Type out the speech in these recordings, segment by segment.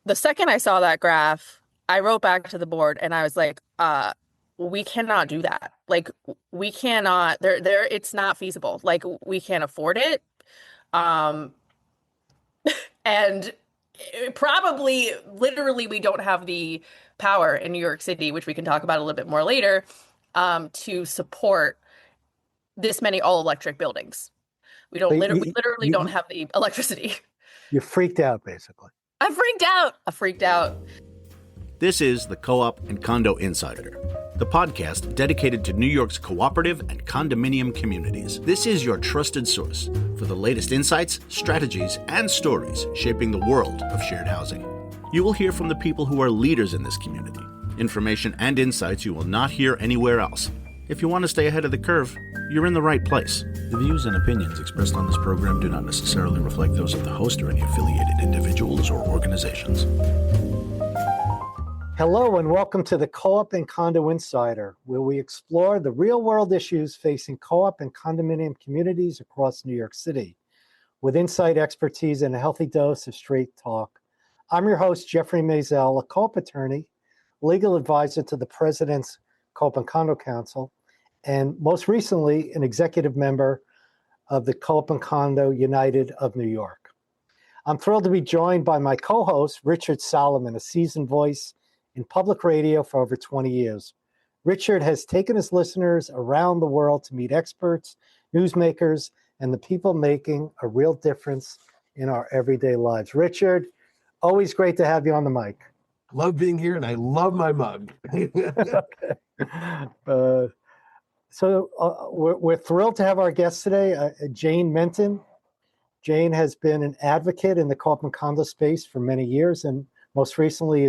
the second I saw that graph, I wrote back to the board and I was like, we cannot do that. Like we cannot, it's not feasible. Like we can't afford it. Um, and probably literally we don't have the power in New York City, which we can talk about a little bit more later, to support this many all electric buildings. So We literally don't have the electricity. you freaked out, basically. I freaked out. I freaked out. This is the Co-op and Condo Insider, the podcast dedicated to New York's cooperative and condominium communities. This is your trusted source for the latest insights, strategies, and stories shaping the world of shared housing. You will hear from the people who are leaders in this community, information and insights you will not hear anywhere else. If you want to stay ahead of the curve, you're in the right place. The views and opinions expressed on this program do not necessarily reflect those of the host or any affiliated individuals or organizations. Hello and welcome to the Co-op and Condo Insider, where we explore the real-world issues facing co-op and condominium communities across New York City, with insight, expertise, and a healthy dose of straight talk. I'm your host, Jeffrey Maisel, a co-op attorney, legal advisor to the President's Co-op and Condo Council, and most recently, an executive member of the Co-op and Condo United of New York. I'm thrilled to be joined by my co-host, Richard Solomon, a seasoned voice in public radio for over 20 years. Richard has taken his listeners around the world to meet experts, newsmakers, and the people making a real difference in our everyday lives. Richard, always great to have you on the mic. Love being here, and I love my mug. We're thrilled to have our guest today, Jane Menton. Jane has been an advocate in the co-op and condo space for many years, and most recently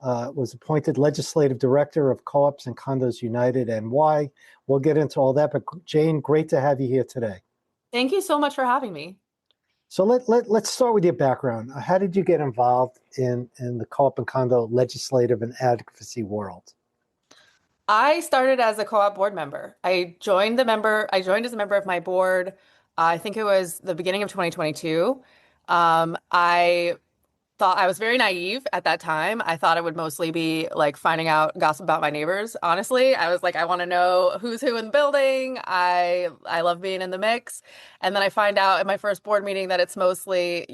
was appointed legislative director of Co-ops and Condos United and why. We'll get into all that, but Jane, great to have you here today. Thank you so much for having me. So let's start with your background. How did you get involved in the co-op and condo legislative and advocacy world? I started as a co-op board member. I joined as a member of my board. I think it was the beginning of 2022. I thought I was very naive at that time. I thought it would mostly be like finding out gossip about my neighbors. Honestly, I was like, I want to know who's who in the building. I love being in the mix. And then I find out at my first board meeting that it's mostly,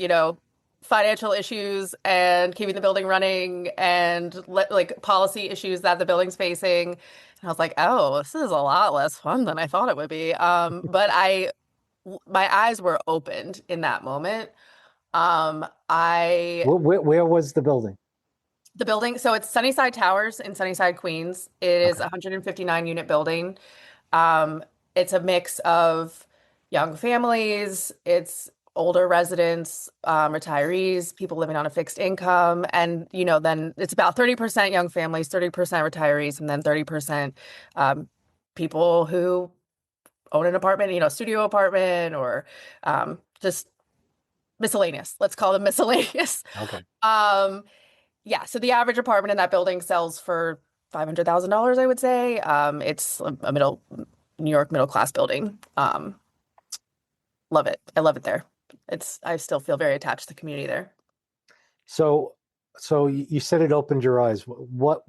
financial issues and keeping the building running and like policy issues that the building's facing. And I was like, oh, this is a lot less fun than I thought it would be. But my eyes were opened in that moment. Where was the building? The building, so it's Sunnyside Towers in Sunnyside, Queens. It is a 159 unit building. It's a mix of young families, it's older residents, retirees, people living on a fixed income, and then it's about 30% young families, 30% retirees, and then 30% people who own an apartment, studio apartment or just miscellaneous. Let's call them miscellaneous. Okay. So the average apartment in that building sells for $500,000, I would say. It's a New York middle class building. Love it. I love it there. I still feel very attached to the community there. So you said it opened your eyes. What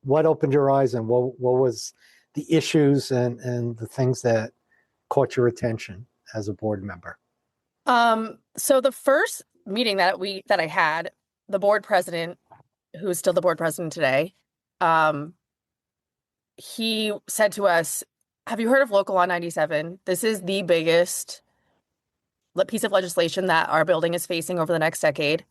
opened your eyes, and what was the issues and the things that caught your attention as a board member? So the first meeting that I had, the board president, who is still the board president today, he said to us, have you heard of Local Law 97? This is the biggest piece of legislation that our building is facing over the next decade.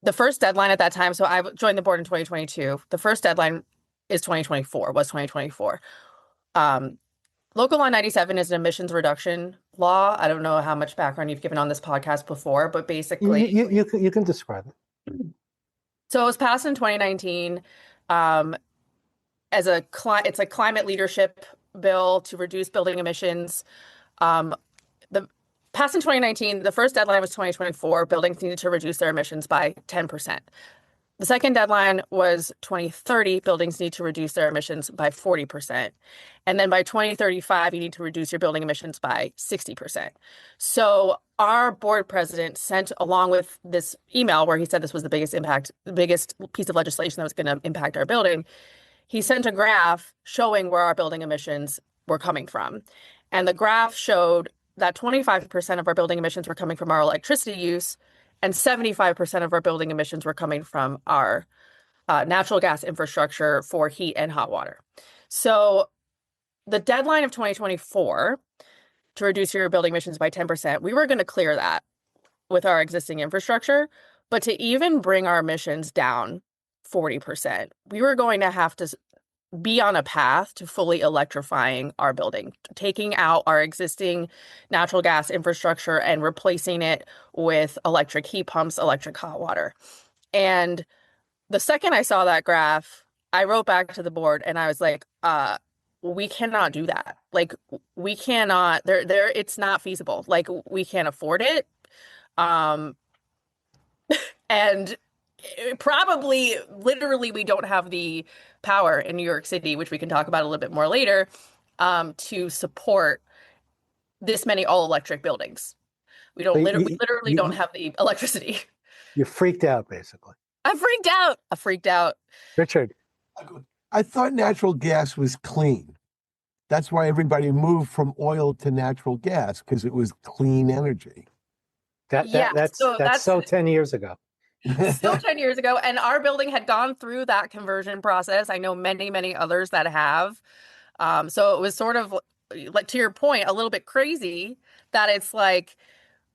The first deadline at that time, so I joined the board in 2022. The first deadline was 2024. Local Law 97 is an emissions reduction law. I don't know how much background you've given on this podcast before, but basically... You can describe it. So it was passed in 2019 it's a climate leadership bill to reduce building emissions. Passed in 2019, the first deadline was 2024. Buildings needed to reduce their emissions by 10%. The second deadline was 2030. Buildings need to reduce their emissions by 40%. And then by 2035, you need to reduce your building emissions by 60%. So our board president sent along with this email where he said this was the biggest piece of legislation that was going to impact our building. He sent a graph showing where our building emissions were coming from. And the graph showed that 25% of our building emissions were coming from our electricity use, and 75% of our building emissions were coming from our natural gas infrastructure for heat and hot water. So the deadline of 2024 to reduce your building emissions by 10%, we were going to clear that with our existing infrastructure. But to even bring our emissions down 40%, we were going to have to be on a path to fully electrifying our building, taking out our existing natural gas infrastructure and replacing it with electric heat pumps, electric hot water. And the second I saw that graph, I wrote back to the board and I was like, we cannot do that. Like, we cannot, it's not feasible. Like, we can't afford it. And probably, literally, we don't have the power in New York City, which we can talk about a little bit more later, to support this many all-electric buildings. We literally don't have the electricity. You freaked out, basically. I freaked out. I freaked out. Richard. I thought natural gas was clean. That's why everybody moved from oil to natural gas, because it was clean energy. That's so 10 years ago. Still 10 years ago. And our building had gone through that conversion process. I know many, many others that have. So it was sort of, like, to your point, a little bit crazy that it's like,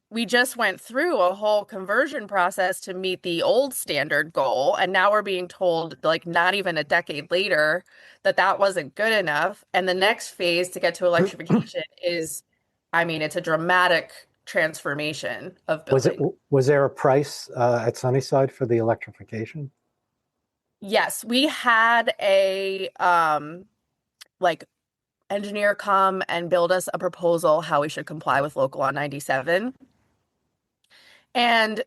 we just went through a whole conversion process to meet the old standard goal. And now we're being told, like, not even a decade later, that wasn't good enough. And the next phase to get to electrification is, I mean, it's a dramatic transformation of building. Was there a price at Sunnyside for the electrification? Yes, we had a engineer come and build us a proposal how we should comply with Local Law 97. And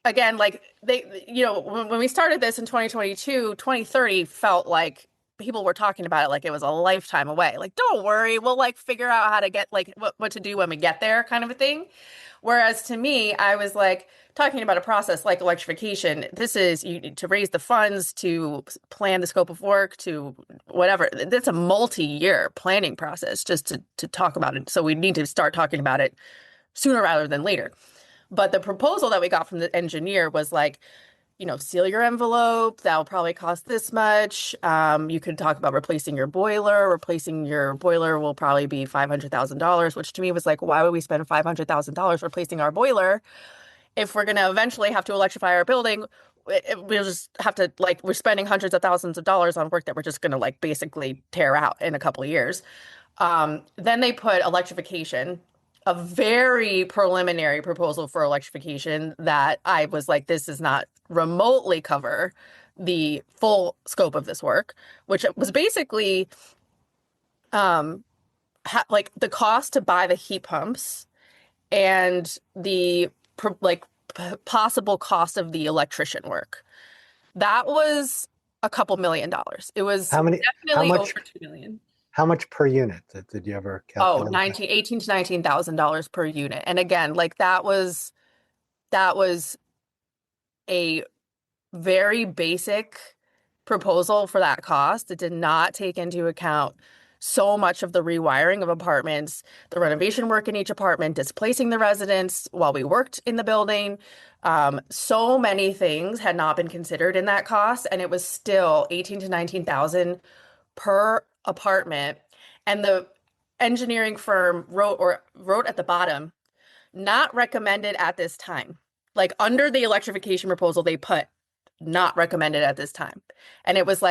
again, like, they, when we started this in 2022, 2030 felt like people were talking about it like it was a lifetime away. Like, don't worry, we'll figure out how to get what to do when we get there, kind of a thing. Whereas to me, I was talking about a process like electrification. This is, you need to raise the funds, to plan the scope of work, to whatever. That's a multi-year planning process just to talk about it. So we need to start talking about it sooner rather than later. But the proposal that we got from the engineer was seal your envelope. That'll probably cost this much. You could talk about replacing your boiler. Replacing your boiler will probably be $500,000, which to me was like, why would we spend $500,000 replacing our boiler if we're going to eventually have to electrify our building? We'll just have to, we're spending hundreds of thousands of dollars on work that we're just going to basically tear out in a couple of years. Then they put electrification, a very preliminary proposal for electrification that I was like, this does not remotely cover the full scope of this work, which was basically the cost to buy the heat pumps and the possible cost of the electrician work. That was a couple $1 million. It was definitely over $2 million. How much per unit did you ever calculate? $18,000 to $19,000 per unit. And again, that was a very basic proposal for that cost. It did not take into account so much of the rewiring of apartments, the renovation work in each apartment, displacing the residents while we worked in the building. So many things had not been considered in that cost, and it was still $18,000 to $19,000 per apartment. And the engineering firm wrote at the bottom, not recommended at this time. Under the electrification proposal, they put not recommended at this time. And it was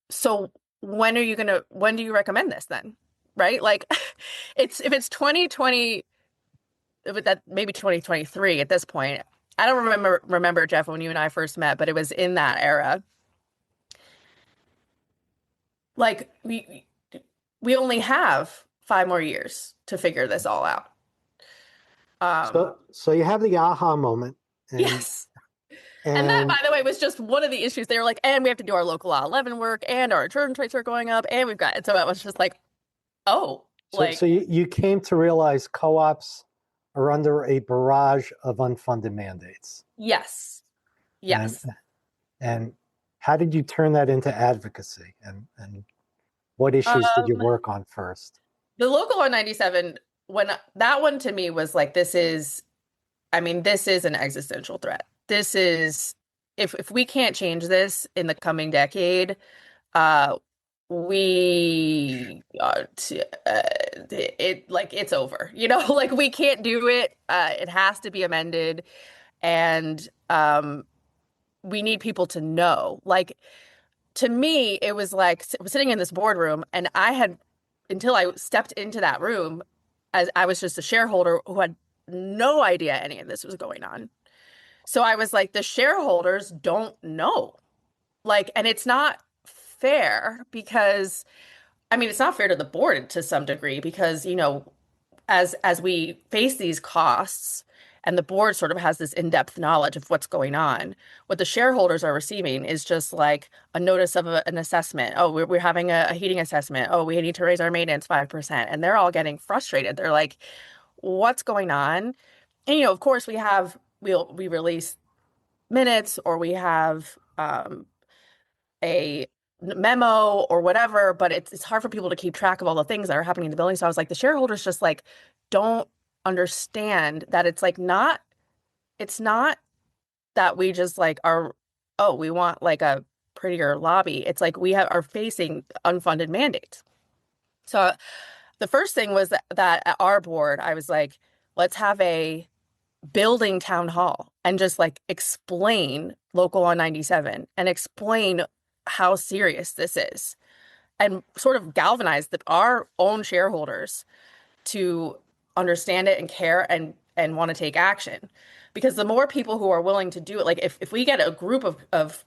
so when do you recommend this then? Right? If it's 2020, that maybe 2023 at this point. I don't remember, Jeff, when you and I first met, but it was in that era. We only have 5 more years to figure this all out. So you have the aha moment. Yes. And that, by the way, was just one of the issues. They were like, and we have to do our local law 11 work, and our insurance rates are going up, and we've got, so it was just like, oh. So you came to realize co-ops are under a barrage of unfunded mandates. Yes. And Yes. and how did you turn that into advocacy? And what issues did you Um, work on first? the local 197, when that one to me was like, this is, I mean, this is an existential threat. This is, if we can't change this in the coming decade, uh, we it like it's over, you know, like we can't do it. It has to be amended, and we need people to know. Like to me, it was like I was sitting in this boardroom, and I had until I stepped into that room, as I was just a shareholder who had no idea any of this was going on. So I was like, the shareholders don't know. Like, and it's not fair because I mean, it's not fair to the board to some degree because, you know, as we face these costs and the board sort of has this in-depth knowledge of what's going on, what the shareholders are receiving is just like a notice of an assessment. Oh, we're having a heating assessment. Oh, we need to raise our maintenance 5%. And they're all getting frustrated. They're like, what's going on? And, you know, of course we release minutes or we have a memo or whatever, but it's hard for people to keep track of all the things that are happening in the building. So I was like, the shareholders just like don't understand that it's not that we just like are, oh, we want like a prettier lobby. It's like are facing unfunded mandates. So the first thing was that at our board, I was like, let's have a building town hall and just like explain Local 197 and explain how serious this is and sort of galvanize our own shareholders to understand it and care and want to take action. Because the more people who are willing to do it, like if we get a group of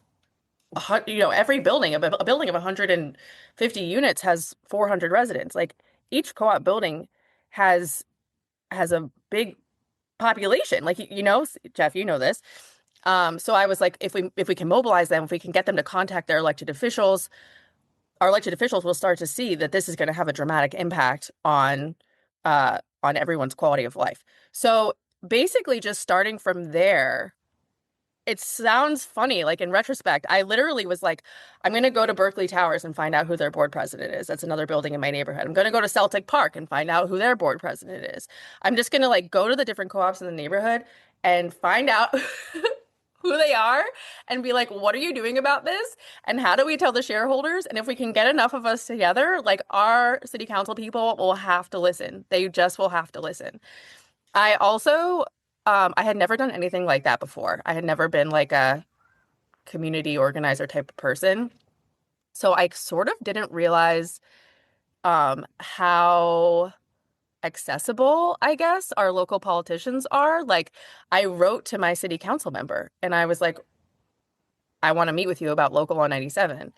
you know, every building, a building of 150 units has 400 residents. Like each co-op building has a big population. Like you know, Jeff, you know this. So I was like, if we can mobilize them, if we can get them to contact their elected officials, our elected officials will start to see that this is going to have a dramatic impact on everyone's quality of life. So basically, just starting from there, it sounds funny. Like in retrospect, I literally was like, I'm going to go to Berkeley Towers and find out who their board president is. That's another building in my neighborhood. I'm going to go to Celtic Park and find out who their board president is. I'm just going to like go to the different co-ops in the neighborhood and find out who they are and be like, what are you doing about this? And how do we tell the shareholders? And if we can get enough of us together, like our city council people will have to listen. They just will have to listen. I also, I had never done anything like that before. I had never been like a community organizer type of person. So I sort of didn't realize how accessible, I guess, our local politicians are. Like I wrote to my city council member and I was like, I want to meet with you about Local 197.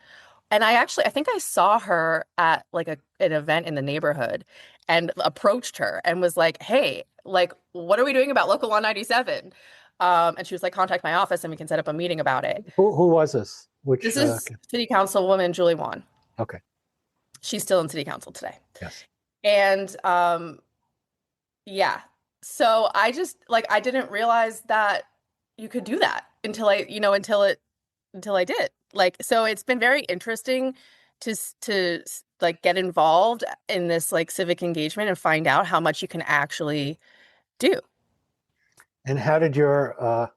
And I think I saw her at like an event in the neighborhood and approached her and was like, hey, like, what are we doing about Local 197? And she was like, contact my office and we can set up a meeting about it. Who was this? Which This is City Councilwoman Julie Wan. okay. She's still in City Council today. Yes. And yeah. So I just like I didn't realize that you could do that until I did. Like so it's been very interesting to like get involved in this like civic engagement and find out how much you can actually do. And how did your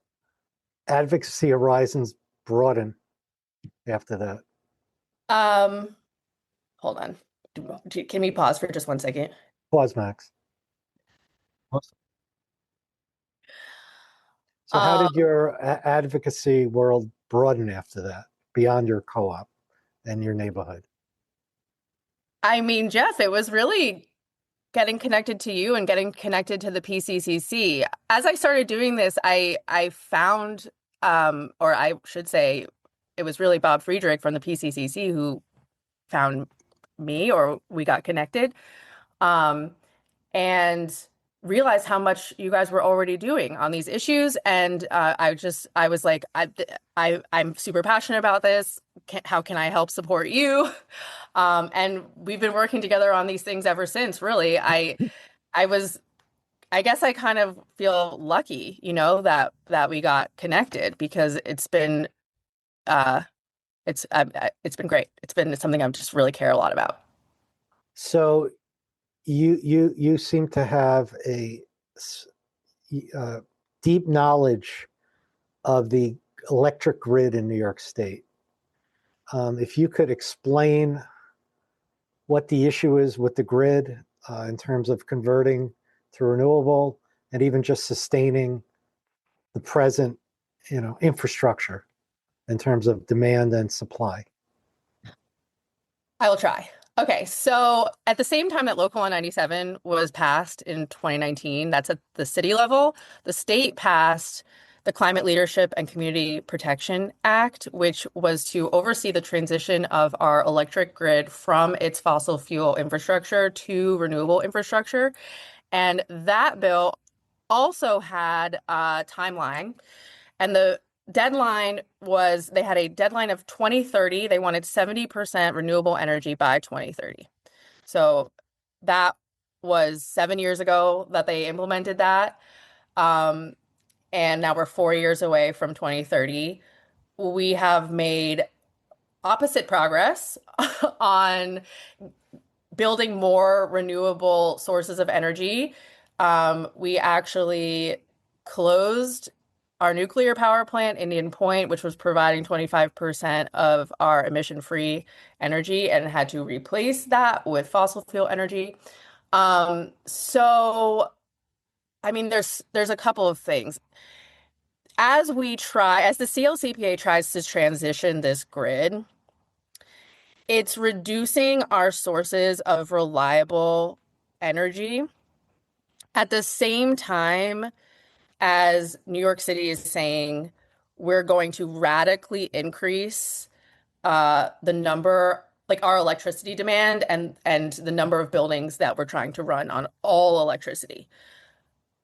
advocacy horizons broaden after that? Hold on. Can we pause for just 1 second? Pause, Max. So how did your advocacy world broaden after that, beyond your co-op and your neighborhood? I mean, Jeff, it was really getting connected to you and getting connected to the PCCC. As I started doing this, I found, or I should say, it was really Bob Friedrich from the PCCC who found me, or we got connected, and realized how much you guys were already doing on these issues. And I was like, I'm super passionate about this. How can I help support you? And we've been working together on these things ever since, really. I was I guess I kind of feel lucky, that we got connected because uh it's been great. It's been something I just really care a lot about. So you seem to have a uh, deep knowledge of the electric grid in New York State. If you could explain what the issue is with the grid in terms of converting to renewable and even just sustaining the present, infrastructure in terms of demand and supply. I will try. Okay, so at the same time that Local Law 97 was passed in 2019, that's at the city level, the state passed the Climate Leadership and Community Protection Act, which was to oversee the transition of our electric grid from its fossil fuel infrastructure to renewable infrastructure. And that bill also had a timeline. And the deadline was they had a deadline of 2030. They wanted 70% renewable energy by 2030. So that was 7 years ago that they implemented that. And now we're 4 years away from 2030. We have made opposite progress on building more renewable sources of energy. We actually closed our nuclear power plant, Indian Point, which was providing 25% of our emission-free energy, and had to replace that with fossil fuel energy. So, I mean, there's a couple of things. As the CLCPA tries to transition this grid, it's reducing our sources of reliable energy at the same time as New York City is saying we're going to radically increase the number, like our electricity demand and the number of buildings that we're trying to run on all electricity.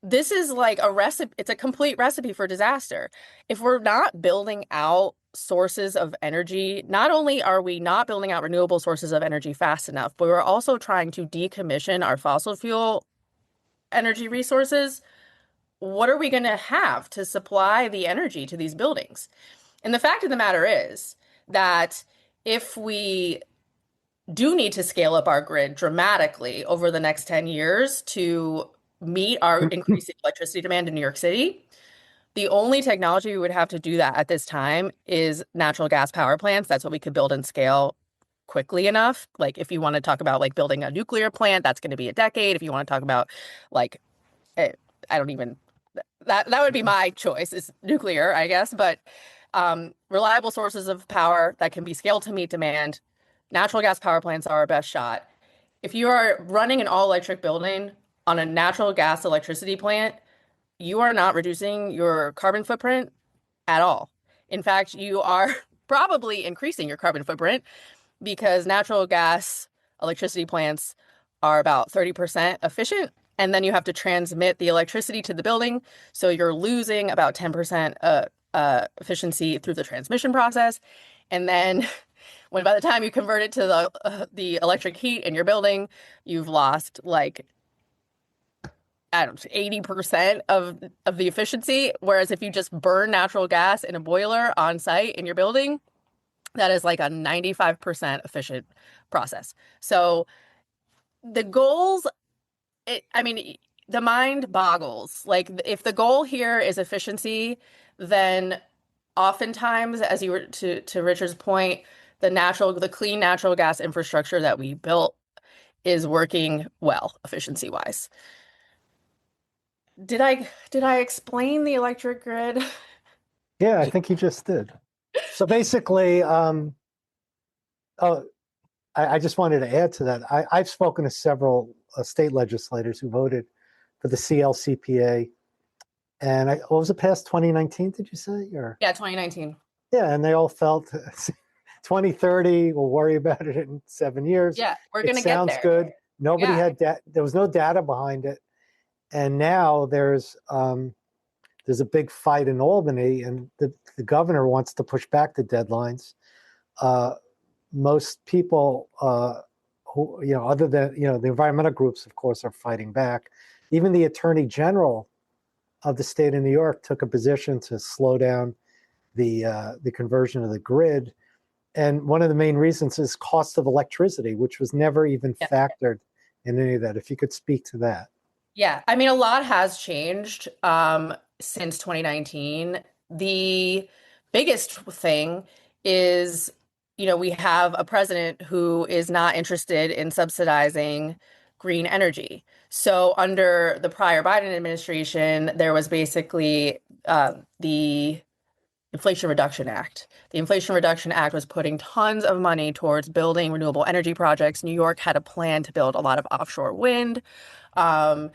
This is like a recipe, it's a complete recipe for disaster. If we're not building out sources of energy, not only are we not building out renewable sources of energy fast enough, but we're also trying to decommission our fossil fuel energy resources. What are we going to have to supply the energy to these buildings? And the fact of the matter is that if we do need to scale up our grid dramatically over the next 10 years to meet our increasing electricity demand in New York City, the only technology we would have to do that at this time is natural gas power plants. That's what we could build and scale quickly enough. Like if you want to talk about like building a nuclear plant, that's going to be a decade. If you want to talk about like, I don't even, that would be my choice is nuclear, I guess. But reliable sources of power that can be scaled to meet demand, natural gas power plants are our best shot. If you are running an all-electric building on a natural gas electricity plant, you are not reducing your carbon footprint at all. In fact, you are probably increasing your carbon footprint because natural gas electricity plants are about 30% efficient. And then you have to transmit the electricity to the building. So you're losing about 10% efficiency through the transmission process. And then by the time you convert it to the electric heat in your building, you've lost like, I don't know, 80% of the efficiency. Whereas if you just burn natural gas in a boiler on site in your building, that is like a 95% efficient process. So the goals, the mind boggles. Like if the goal here is efficiency, then oftentimes, as you were to Richard's point, the clean natural gas infrastructure that we built is working well, efficiency wise. Did I explain the electric grid? Yeah, I think you just did. So basically, I just wanted to add to that. I've spoken to several state legislators who voted for the CLCPA, and what was it passed 2019? Did you say? Or Yeah, 2019. yeah, and they all felt 2030. We'll worry about it in 7 years. Yeah, we're It gonna get sounds there. good. Nobody Yeah. had there was no data behind it, and now there's a big fight in Albany, and the governor wants to push back the deadlines. Most people, who other than the environmental groups, of course, are fighting back. Even the Attorney General of the state of New York took a position to slow down the conversion of the grid. And one of the main reasons is cost of electricity, which was never even Yeah. factored in any of that. If you could speak to that. Yeah, I mean, a lot has changed since 2019. The biggest thing is, we have a president who is not interested in subsidizing green energy. So under the prior Biden administration, there was basically the Inflation Reduction Act. The Inflation Reduction Act was putting tons of money towards building renewable energy projects. New York had a plan to build a lot of offshore wind. Um,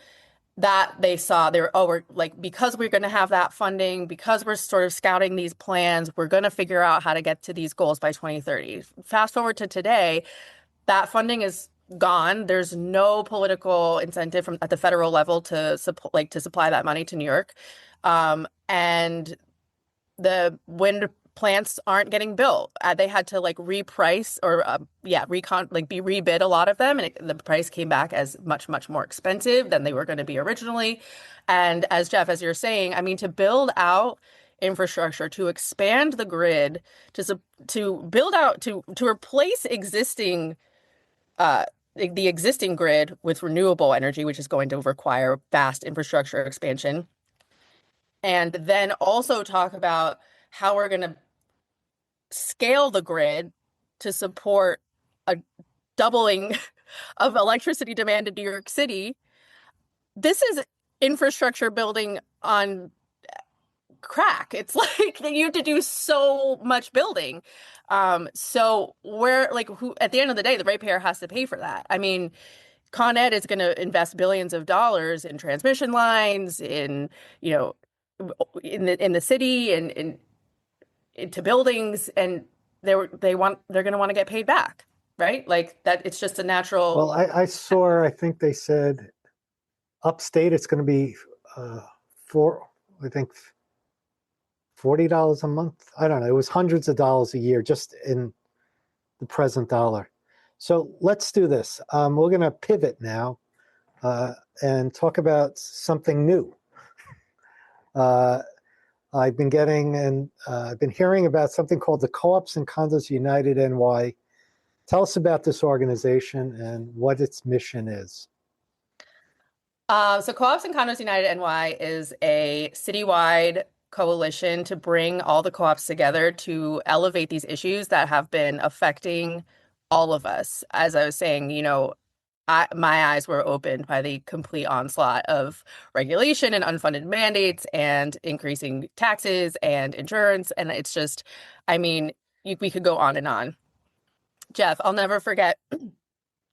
that they saw they were, oh, we're like, because we're going to have that funding, because we're sort of scouting these plans, we're going to figure out how to get to these goals by 2030. Fast forward to today, that funding is gone. There's no political incentive from at the federal level to supply that money to New York. And the wind plants aren't getting built. They had to reprice or be rebid a lot of them, and the price came back as much, much more expensive than they were going to be originally. And as Jeff, as you're saying, I mean, to build out infrastructure, to expand the grid, to build out to replace existing the existing grid with renewable energy, which is going to require vast infrastructure expansion. And then also talk about how we're going to scale the grid to support a doubling of electricity demand in New York City. This is infrastructure building on crack. It's like you have to do so much building. So who at the end of the day, the ratepayer has to pay for that. I mean, Con Ed is going to invest billions of dollars in transmission lines, in the city and into buildings, and they're going to want to get paid back, right? Like that, it's just a natural. Well, I saw, I think they said upstate it's going to be I think $40 a month. I don't know. It was hundreds of dollars a year just in the present dollar. So let's do this. We're going to pivot now and talk about something new. I've been hearing about something called the Co-ops and Condos United NY. Tell us about this organization and what its mission is. So Co-ops and Condos United NY is a citywide coalition to bring all the co-ops together to elevate these issues that have been affecting all of us. As I was saying, my eyes were opened by the complete onslaught of regulation and unfunded mandates and increasing taxes and insurance. And it's just, I mean, we could go on and on. Jeff, I'll never forget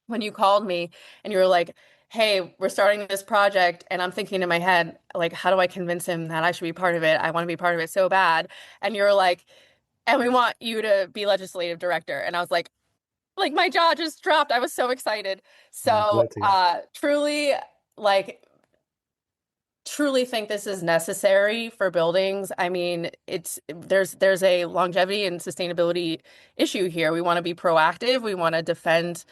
when you called me and you were like, hey, we're starting this project. And I'm thinking in my head, like, how do I convince him that I should be part of it? I want to be part of it so bad. And you're like, and we want you to be legislative director. And I was like my jaw just dropped. I was so excited. So truly think this is necessary for buildings. I mean, there's a longevity and sustainability issue here. We want to be proactive. We want to defend,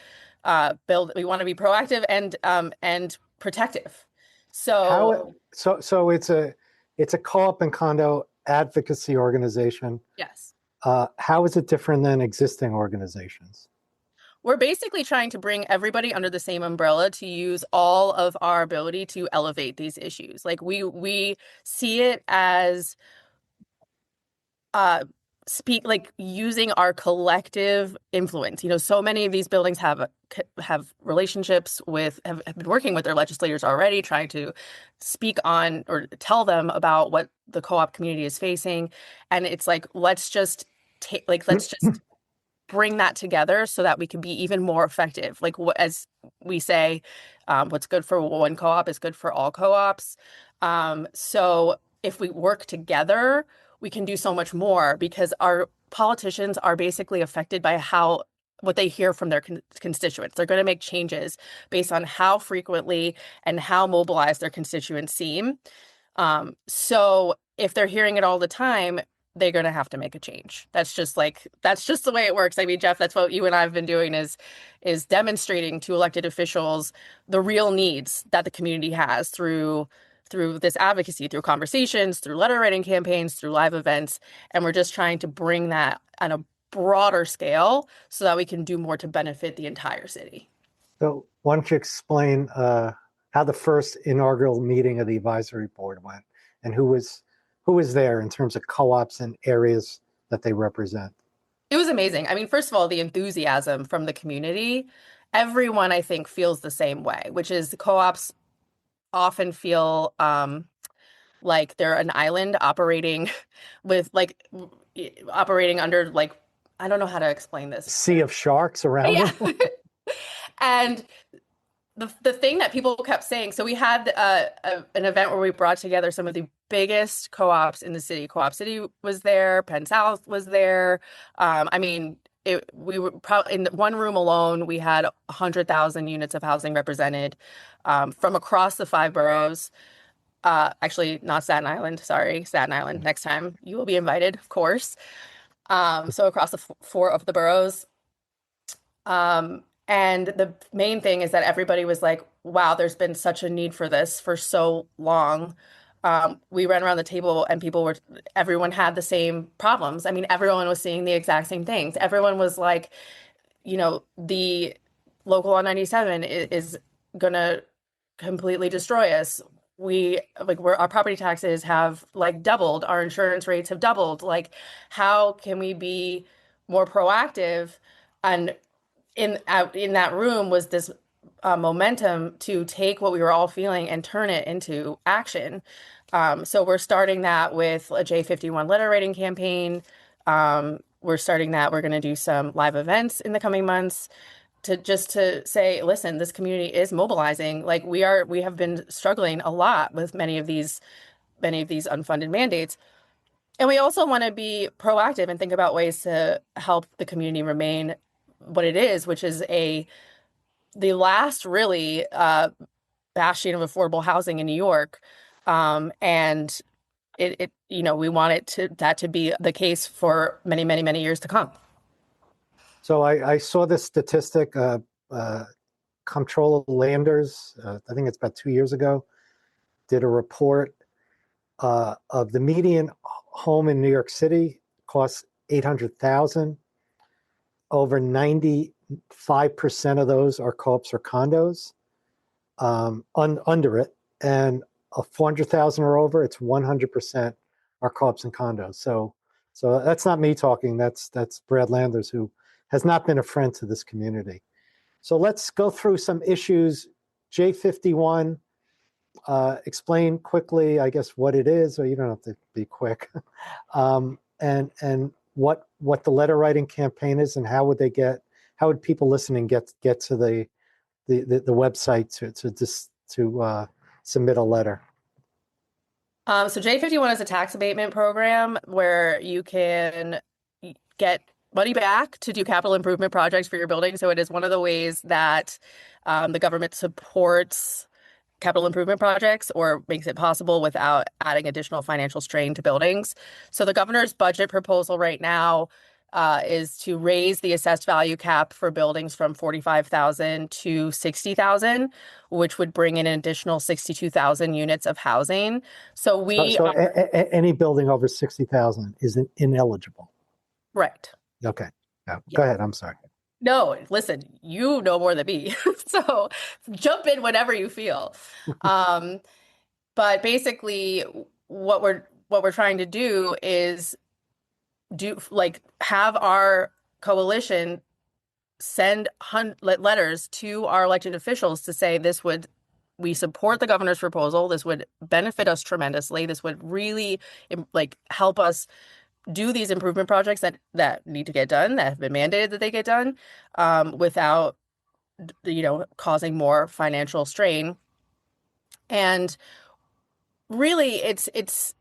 we want to be proactive and protective. So it's a co-op and condo advocacy organization. Yes. How is it different than existing organizations? We're basically trying to bring everybody under the same umbrella to use all of our ability to elevate these issues. Like we see it as using our collective influence. So many of these buildings have relationships have been working with their legislators already, trying to speak on or tell them about what the co-op community is facing. And it's like, let's just bring that together so that we can be even more effective. Like as we say, what's good for one co-op is good for all co-ops. So if we work together, we can do so much more because our politicians are basically affected by what they hear from their constituents. They're going to make changes based on how frequently and how mobilized their constituents seem. So if they're hearing it all the time, they're going to have to make a change. That's just the way it works. I mean, Jeff, that's what you and I have been doing is demonstrating to elected officials the real needs that the community has through this advocacy, through conversations, through letter writing campaigns, through live events. And we're just trying to bring that on a broader scale so that we can do more to benefit the entire city. So why don't you explain how the first inaugural meeting of the advisory board went and who was there in terms of co-ops and areas that they represent? It was amazing. I mean, first of all, the enthusiasm from the community, everyone I think feels the same way, which is co-ops often feel like they're an island operating with operating under I don't know how to explain this. Sea of sharks around Yeah. them. And the thing that people kept saying, so we had an event where we brought together some of the biggest co-ops in the city. Co-op City was there, Penn South was there. I mean, we were probably in one room alone, we had 100,000 units of housing represented from across the 5 boroughs. Actually, not Staten Island. Sorry, Staten Island. Next time you will be invited, of course. So across the 4 of the boroughs. And the main thing is that everybody was like, wow, there's been such a need for this for so long. We ran around the table and everyone had the same problems. I mean, everyone was seeing the exact same things. Everyone was like, the local law 97 is gonna completely destroy us. Our property taxes have doubled, our insurance rates have doubled. Like, how can we be more proactive? And in that room was this momentum to take what we were all feeling and turn it into action. So we're starting that with a J51 letter writing campaign. We're starting that. We're going to do some live events in the coming months to say, listen, this community is mobilizing. We have been struggling a lot with many of these unfunded mandates. And we also want to be proactive and think about ways to help the community remain what it is, which is the last really bastion of affordable housing in New York. And we want that to be the case for many, many, many years to come. So I saw this statistic, Comptroller Landers, I think it's about 2 years ago, did a report of the median home in New York City costs $800,000. Over 95% of those are co-ops or condos under it, and 400,000 or over, it's 100% are co-ops and condos. So that's not me talking. That's Brad Landers, who has not been a friend to this community. So let's go through some issues. J51, explain quickly, I guess, what it is, or you don't have to be quick, and what the letter writing campaign is, and how would people listening get to the website to submit a letter? So J51 is a tax abatement program where you can get money back to do capital improvement projects for your building. So it is one of the ways that the government supports capital improvement projects or makes it possible without adding additional financial strain to buildings. So the governor's budget proposal right now is to raise the assessed value cap for buildings from 45,000 to 60,000, which would bring in an additional 62,000 units of housing. So any building over 60,000 is ineligible. Right. Okay. Yeah. Go ahead. I'm sorry. No, listen, you know more than me. So jump in whenever you feel. But basically what we're trying to do is have our coalition send letters to our elected officials to say we support the governor's proposal. This would benefit us tremendously. This would really help us do these improvement projects that need to get done, that have been mandated that they get done, without causing more financial strain. And really, it's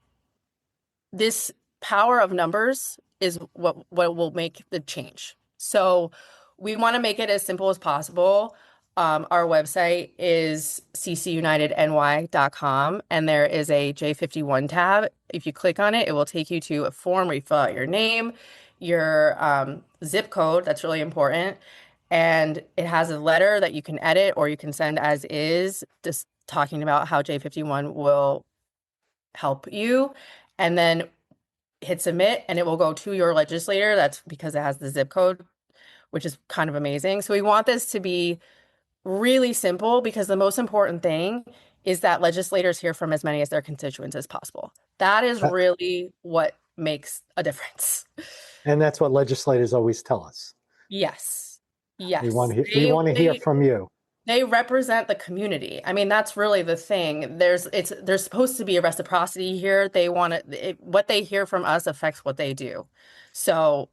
this power of numbers is what will make the change. So we want to make it as simple as possible. our website is ccunitedny.com, and there is a J51 tab. If you click on it, it will take you to a form where you fill out your name, your zip code, that's really important, and it has a letter that you can edit or you can send as is, just talking about how J51 will help you, and then hit submit, and it will go to your legislator. That's because it has the zip code, which is kind of amazing. So we want this to be really simple because the most important thing is that legislators hear from as many of their constituents as possible. That is Uh, really what makes a difference. And that's what legislators always tell us. Yes. We want Yes. to, we want to hear from you. They represent the community. I mean, that's really the thing. There's supposed to be a reciprocity here. They want what they hear from us affects what they do. So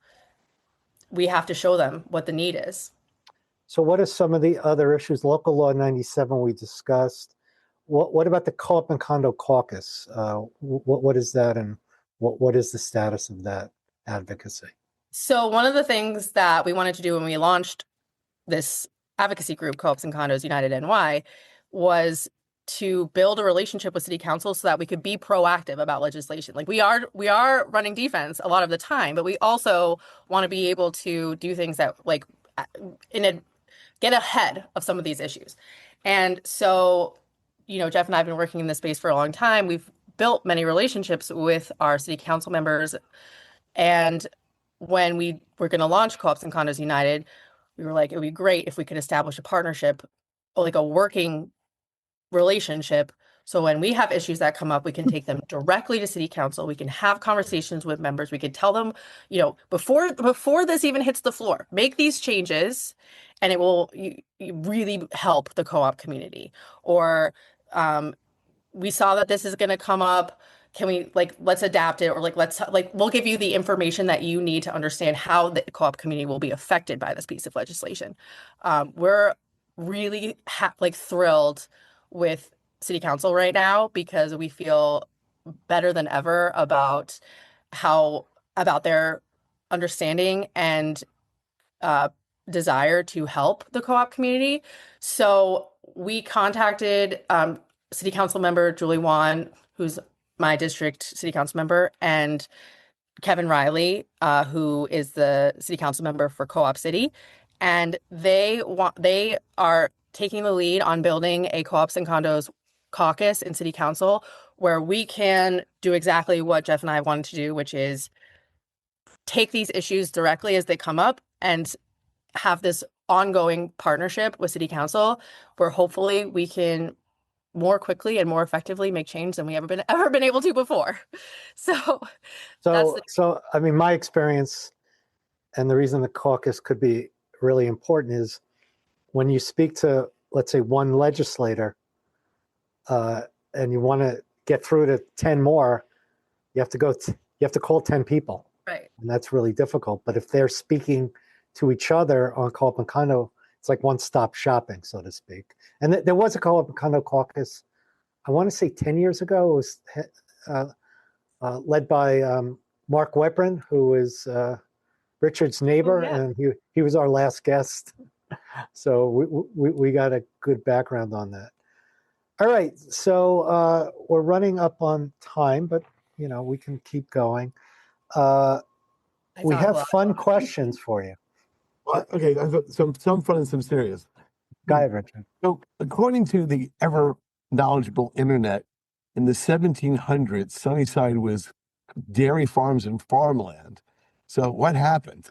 we have to show them what the need is. So what are some of the other issues? Local Law 97 we discussed. What about the Co-op and Condo Caucus? What is that, and what is the status of that advocacy? So one of the things that we wanted to do when we launched this advocacy group, Co-ops and Condos United NY, was to build a relationship with city council so that we could be proactive about legislation. Like we are running defense a lot of the time, but we also want to be able to do things that like get ahead of some of these issues. And so, Jeff and I have been working in this space for a long time. We've built many relationships with our city council members. And when we were going to launch Co-ops and Condos United, we were like, it would be great if we could establish a partnership, like a working relationship. So when we have issues that come up, we can take them directly to city council. We can have conversations with members. We could tell them, before this even hits the floor, make these changes, and it will really help the co-op community. Or we saw that this is going to come up. Can we let's adapt it, or we'll give you the information that you need to understand how the co-op community will be affected by this piece of legislation. We're really thrilled with city council right now because we feel better than ever about their understanding and desire to help the co-op community. So we contacted city council member Julie Wan, who's my district city council member, and Kevin Riley, who is the city council member for Co-op City, and they are taking the lead on building a co-ops and condos caucus in city council where we can do exactly what Jeff and I wanted to do, which is take these issues directly as they come up and have this ongoing partnership with city council where hopefully we can more quickly and more effectively make change than we ever been able to before. So I mean, my experience and the reason the caucus could be really important is when you speak to, let's say, one legislator, and you want to get through to 10 more, you have to call 10 people. right. And that's really difficult. But if they're speaking to each other on Co-op and Condo, it's like one-stop shopping, so to speak. And there was a Co-op and Condo caucus, I want to say 10 years ago. It was led by Mark Webrin, who is Richard's neighbor, and he was our last guest. So we got a good background on that. All right, so we're running up on time, but we can keep going. We have fun questions for you. Well, okay, I've got some fun and some serious. Go ahead, Richard. So, according to the ever knowledgeable internet, in the 1700s, Sunnyside was dairy farms and farmland. So, what happened?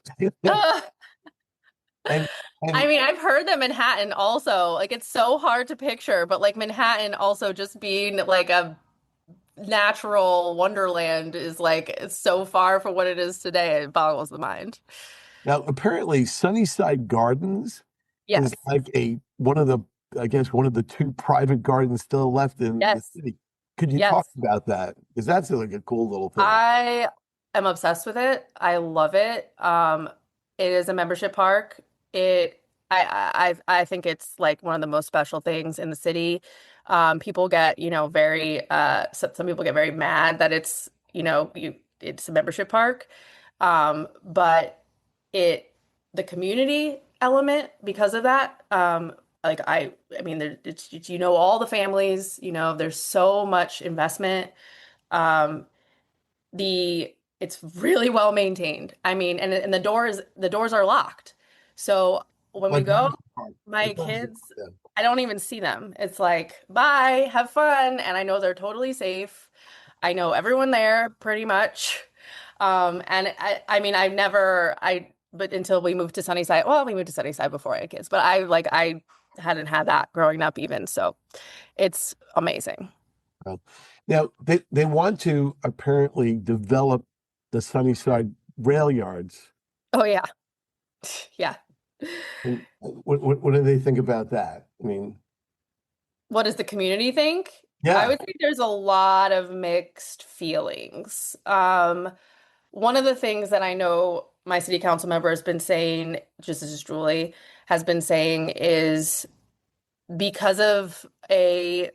And I mean, I've heard that Manhattan also, it's so hard to picture, but Manhattan also just being a natural wonderland is it's so far from what it is today. It boggles the mind. Now, apparently, Sunnyside Gardens Yes. is one of the two private gardens still left in the city. Could you talk about that? Because that's a cool little thing. I am obsessed with it. I love it. It is a membership park. I think it's one of the most special things in the city. People get, some people get very mad that it's a membership park. But the community element, because of that, I mean, you know, all the families, you know, there's so much investment. Um, it's really well maintained. I mean, and the doors are locked. So when we Like that go, was the part. my Like that was the kids, part then. I don't even see them. It's like, bye, have fun. And I know they're totally safe. I know everyone there pretty much. And I mean, but until we moved to Sunnyside, well, we moved to Sunnyside before I had kids, but I hadn't had that growing up even. So it's amazing. Well, now they want to apparently develop the Sunnyside rail yards. Oh yeah. Yeah. And what do they think about that? I mean, What does the community think? I yeah. would say there's a lot of mixed feelings. One of the things that I know my city council member has been saying, just as Julie has been saying, is because of a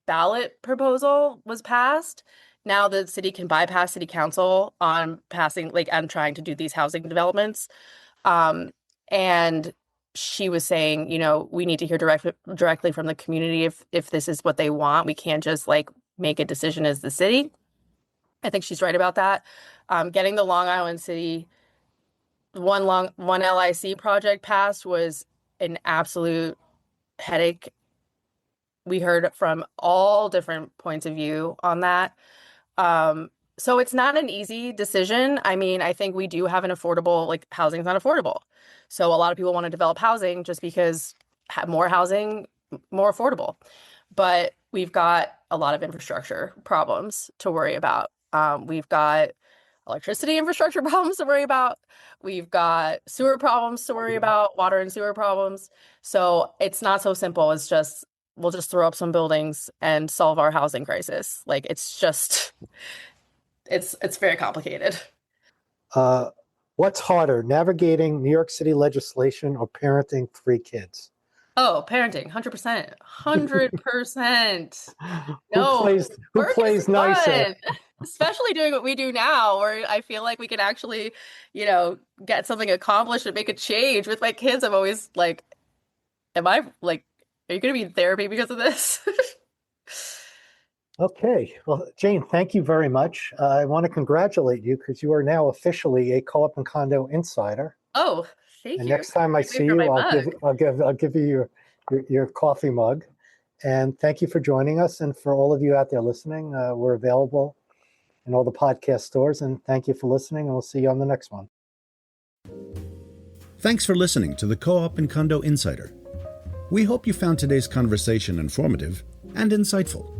ballot proposal was passed, now the city can bypass city council on passing, like, on trying to do these housing developments. Um, and she was saying, you know, we need to hear directly from the community if this is what they want. We can't just like make a decision as the city. I think she's right about that. Getting the Long Island City one LIC project passed was an absolute headache. We heard from all different points of view on that. So it's not an easy decision. I mean, I think we do have an affordable, like, housing is not affordable. So a lot of people want to develop housing just because more housing, more affordable. But we've got a lot of infrastructure problems to worry about. We've got electricity infrastructure problems to worry about. We've got sewer problems to worry about, water and sewer problems. So it's not so simple. It's just, we'll just throw up some buildings and solve our housing crisis. Like, it's just, it's very complicated. What's harder, navigating New York City legislation or parenting three kids? Oh, parenting, 100%. 100%. Who No, work is plays nicer? fun, especially doing what we do now, where I feel like we can actually, you know, get something accomplished and make a change. With my kids, I'm always like, am I like, are you going to be in therapy because of this? Okay. Well, Jane, thank you very much. I want to congratulate you because you are now officially a co-op and condo insider. Oh, thank And you. next time I Can't wait see for my you, mug. I'll give you your coffee mug. And thank you for joining us. And for all of you out there listening, we're available in all the podcast stores. And thank you for listening. And we'll see you on the next one. Thanks for listening to the Co-op and Condo Insider. We hope you found today's conversation informative and insightful.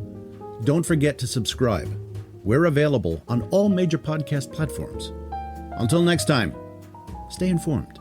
Don't forget to subscribe. We're available on all major podcast platforms. Until next time, stay informed.